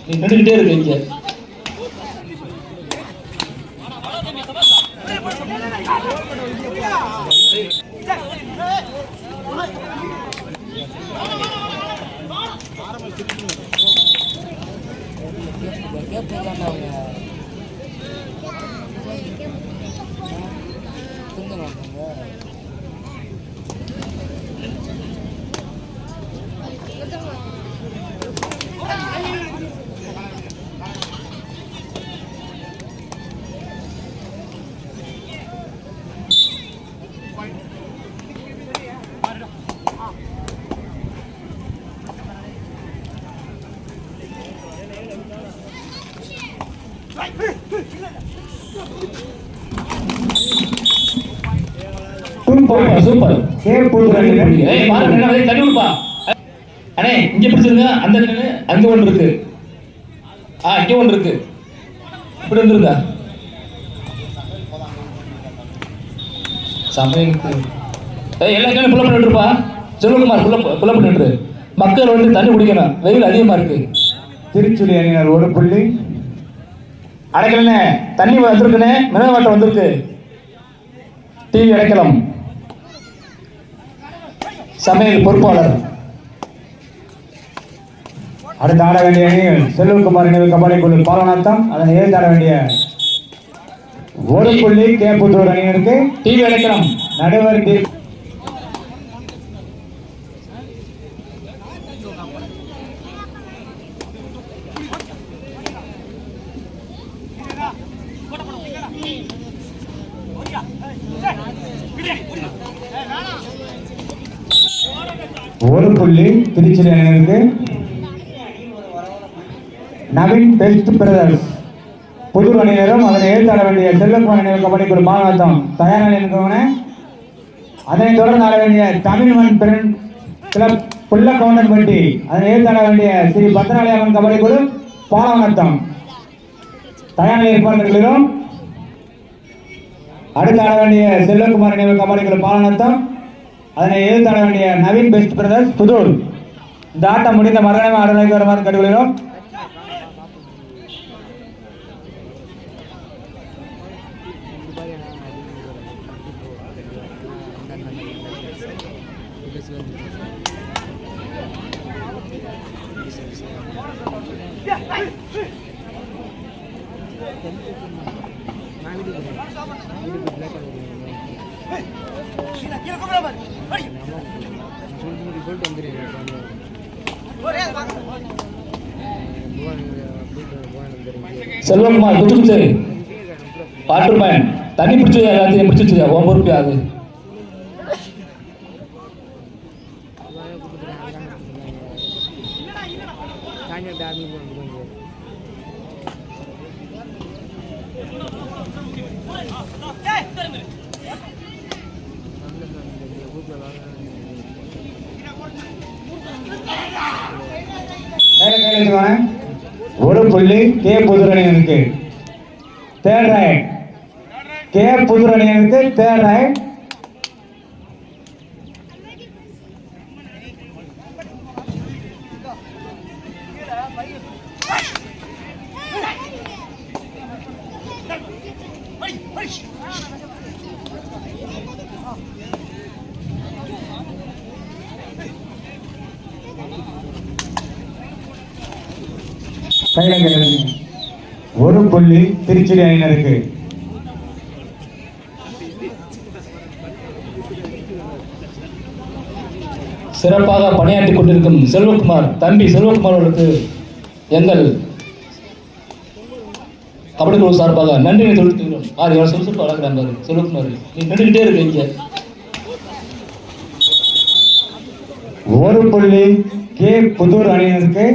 நீ நின்றுகிட்டே இருக்கு இங்க. சூப்பர். அண்ணே இங்க பிடிச்சிருங்க. அந்த அங்க ஒன்று இருக்கு. இங்க ஒன்று இருக்கு. இப்படி வந்துருங்க. எல்லா கேளும் புள்ள பண்ணிட்டுருப்பா. செல்வகுமார் புள்ள பண்ணிட்டு. மக்கள் வந்து தண்ணி குடிக்கணும், வெயில் அதிகமா இருக்கு. திருச்சுழி அணியினர் ஒரு புள்ளி. அடைக்கலண்ணே தண்ணி வந்திருக்குண்ணே. மினவாட்டம் வந்திருக்கு. டிவி அடைக்கலம். சமையல் பொறுப்பாளர். அடுத்து ஆட வேண்டிய அணிகள் செல்வகுமார் நினைவு கபடி குழு பாலநாத்தம். அதனை ஏற்று ஆட வேண்டிய ஒரு புள்ளி கேப்புத்தூர் அணியினருக்கு. டிவி அடைக்கலம். நடுவர் ஒரு புள்ளி திருச்சி அணியினருக்கு. நவீன் பெஸ்ட் பிரதர்ஸ் புதூர் அணியினரும் அதனை ஏற்று வேண்டிய செல்வகுமார் நினைவு கபடி குழு மாவட்டம் தயார் நிலையத்திற்கான. அதனைத் தொடர்ந்து ஆட வேண்டிய தமிழ்மண் பெண் கிளப் புள்ள கவுண்டன்பட்டி. அதனை ஏற்று வேண்டிய ஸ்ரீ பத்ரநாளியம்மன் கபடி குழு பாலவனத்தம் தயார் நிலை ஏற்பாடுகளிலும். அடுத்து ஆட வேண்டிய செல்வகுமார் நினைவு கபடி குழு பாலவனத்தம். அதனை எதிர்த்தாட வேண்டிய நவீன் பெஸ்ட் பிரதர்ஸ் புதூர். இந்த ஆட்டம் முடிந்த மரணமே ஆடுவதற்கு வருமாறு கேட்டுக்கொள்கிறோம். செல்வகுமார் குடிச்சு வாட்டர்மேன் தண்ணி பிடிச்சி எல்லாத்தையும் பிடிச்சி உன் பொறுப்பு அது. ஒரு புள்ளி கே புதூர் அணியினருக்கு. தேர்ட் ரைட் கே புதூர் அணியினருக்கு. Third right. ஒரு புள்ளி திருச்சி அணியினருக்கு. சிறப்பாக பணியாற்றிக் கொண்டிருக்கும் செல்வகுமார் தம்பி செல்வகுமார் அவர்களுக்கு எங்கள் கபடி குழு சார்பாக நன்றியை தெரிவித்துக்கிறோம். சுறுசுறுப்பு வளர்க்கிறாங்க செல்வகுமார். நீ நின்றுகிட்டே இருக்கு இங்க. ஒரு புள்ளி கே புதூர் அணியினருக்கு.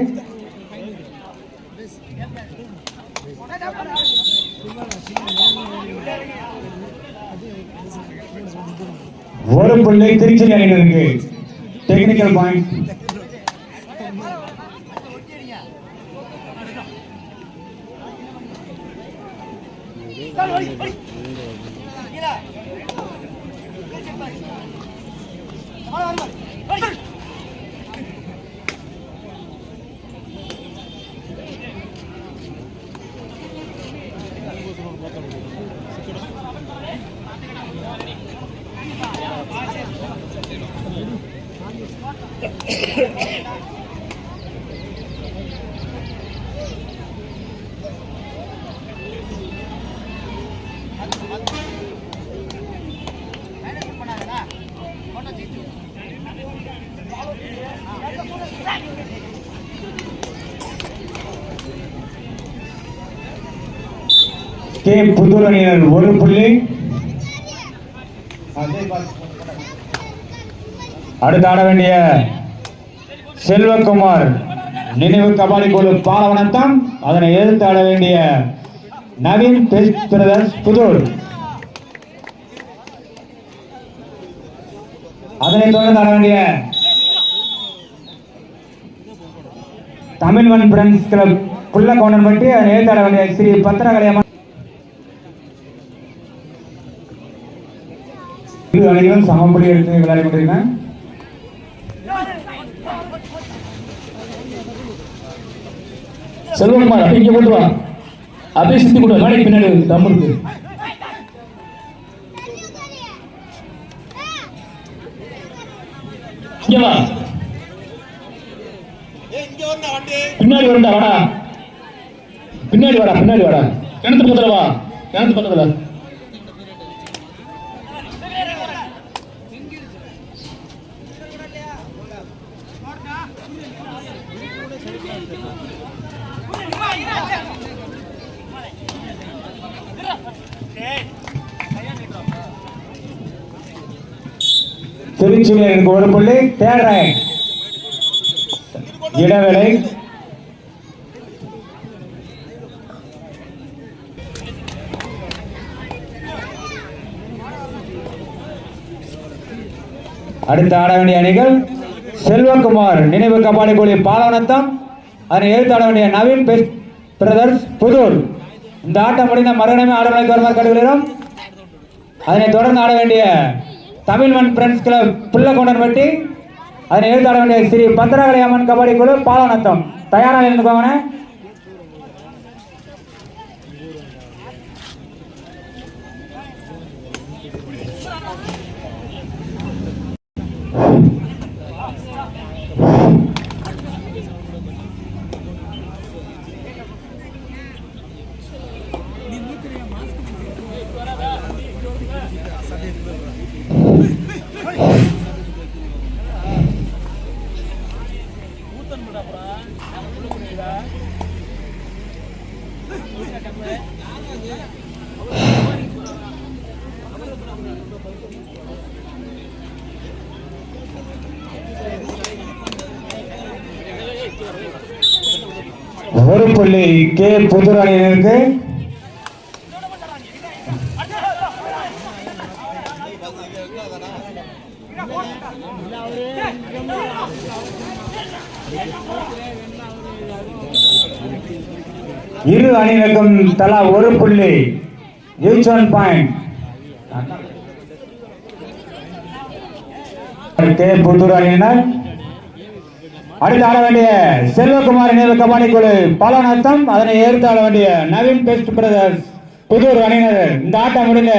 ஒரு புள்ளி திருச்சி அணியினருக்கு. Technical point. கே புதூர் அணியினர் 1 புள்ளி. அடுத்து ஆட வேண்டிய செல்வகுமார் நினைவு கபாடி குழு பாலவனத்தம், அதனை எதிர்த்து ஆட வேண்டிய நவீன் பெஸ்ட் பிரதர்ஸ் புதூர். அதனைத் தொடர்ந்து ஆட வேண்டிய தமிழ்வன் பிரெண்ட்ஸ் கிளப் புள்ளக்கவுண்டன்பட்டி, அதனை எதிர்த்து ஆட வேண்டிய ஸ்ரீ பத்திரகலையம்மன். இரு அணிகளும் சமப்படி எடுத்து விளையாடி கொண்டிருக்கிறேன். செல்வகுமார் அப்படி இங்க கொண்டு வா, அப்படியே சுத்தி கொண்டு வா, நாளைக்கு பின்னாடி தம் இருக்கு. இங்க வா, பின்னாடி வரண்டா, வாடா பின்னாடி வாடா, பின்னாடி வாடா, கிணத்து பக்கத்துல வா, கிணத்து பக்கத்துல. திருச்சியில் எனக்கு 1 புள்ளி. தேர்ட் ரைட் இடைவேளை. அடுத்து ஆட வேண்டிய அணிகள் செல்வகுமார் நினைவு கபாடி குழு பாலவனத்தம், அதனை எதிர்த்து ஆட வேண்டிய நவீன் பெஸ்ட் பிரதர்ஸ் புதூர். இந்த ஆட்டம் முடிந்த மறுநமே ஆடுகளை வருமாறு கடுகிறோம். அதனைத் தொடர்ந்து ஆட வேண்டிய தமிழ்வன் பிரெண்ட்ஸ் கிளப் புள்ளக்கவுண்டன்பட்டி, அதனை எதிர்த்து ஆட வேண்டிய ஸ்ரீ பத்திரகலையம்மன் கபாடி குழு பாலவனத்தம். தயாராக இருந்துக்கோங்க. ஒரு புள்ளி கே புதூர் அணியினருக்கு. இரு அணியினருக்கும் தலா 1 புள்ளி. Each 1 point. கே புதூர் அணியினர். அடுத்து ஆட வேண்டிய செல்வகுமார் நினைவு கபாடி குழு பாலவனத்தம், அதனை எதிர்த்து ஆட வேண்டிய நவீன் பெஸ்ட் பிரதர்ஸ் புதூர் அணியினர். இந்த ஆட்டம் முடிந்த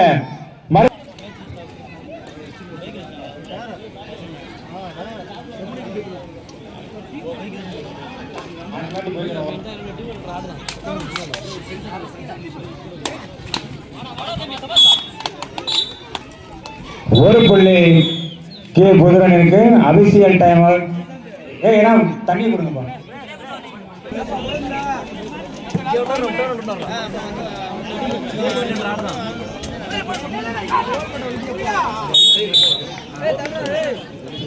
ஒரு புள்ளி கே புதூர் அணியினருக்கு. Official timer. ஏன்னா தண்ணி கொடுங்கப்பா.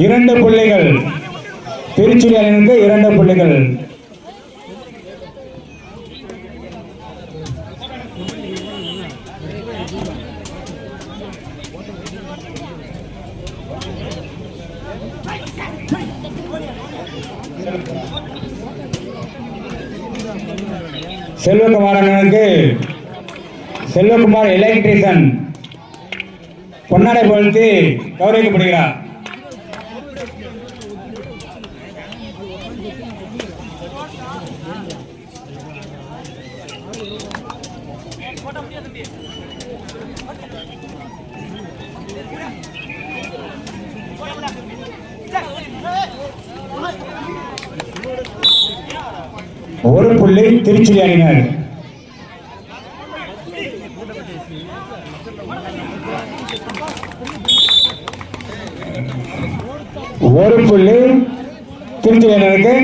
இரண்டு புள்ளிகள் திருச்சி அணியினருக்கு. 2 புள்ளிகள். செல்வகுமார் அண்ணனுக்கு செல்வகுமார் எலக்ட்ரிஷியன் பொன்னாடை பொழுத்து கௌரவிக்கப்படுகிறார். ஒரு புள்ளி திருச்சி அணியினர். ஒரு புள்ளி திருச்சி அணியினருக்கு.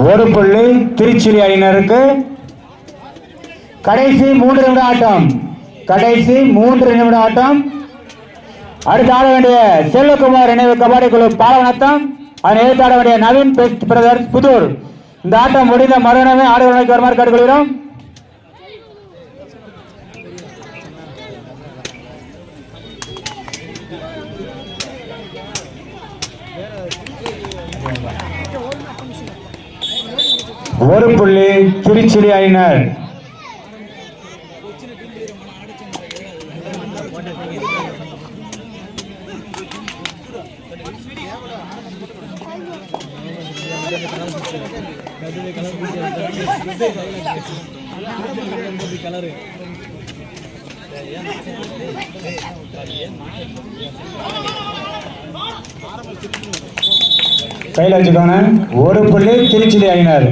ஒரு புள்ளி திருச்சி அணியினருக்கு. கடைசி 3 நிமிட ஆட்டம். கடைசி 3 நிமிட ஆட்டம். அடுத்து ஆட வேண்டிய செல்வகுமார் நினைவு கபாடி குழு பாலவனத்தம், அதனை எதிர்த்து ஆட வேண்டிய நவீன் பெஸ்ட் பிரதர்ஸ் புதூர். இந்த ஆட்டம் முடிந்த மறுநாமே ஆடுகளுக்கு வருமாறு கேட்டுக்கொள்கிறோம். ஒரு புள்ளி திருச்சி அணியினர். கையில் வச்சுக்கோங்க. ஒரு புள்ளி திருச்சி அணியினர்.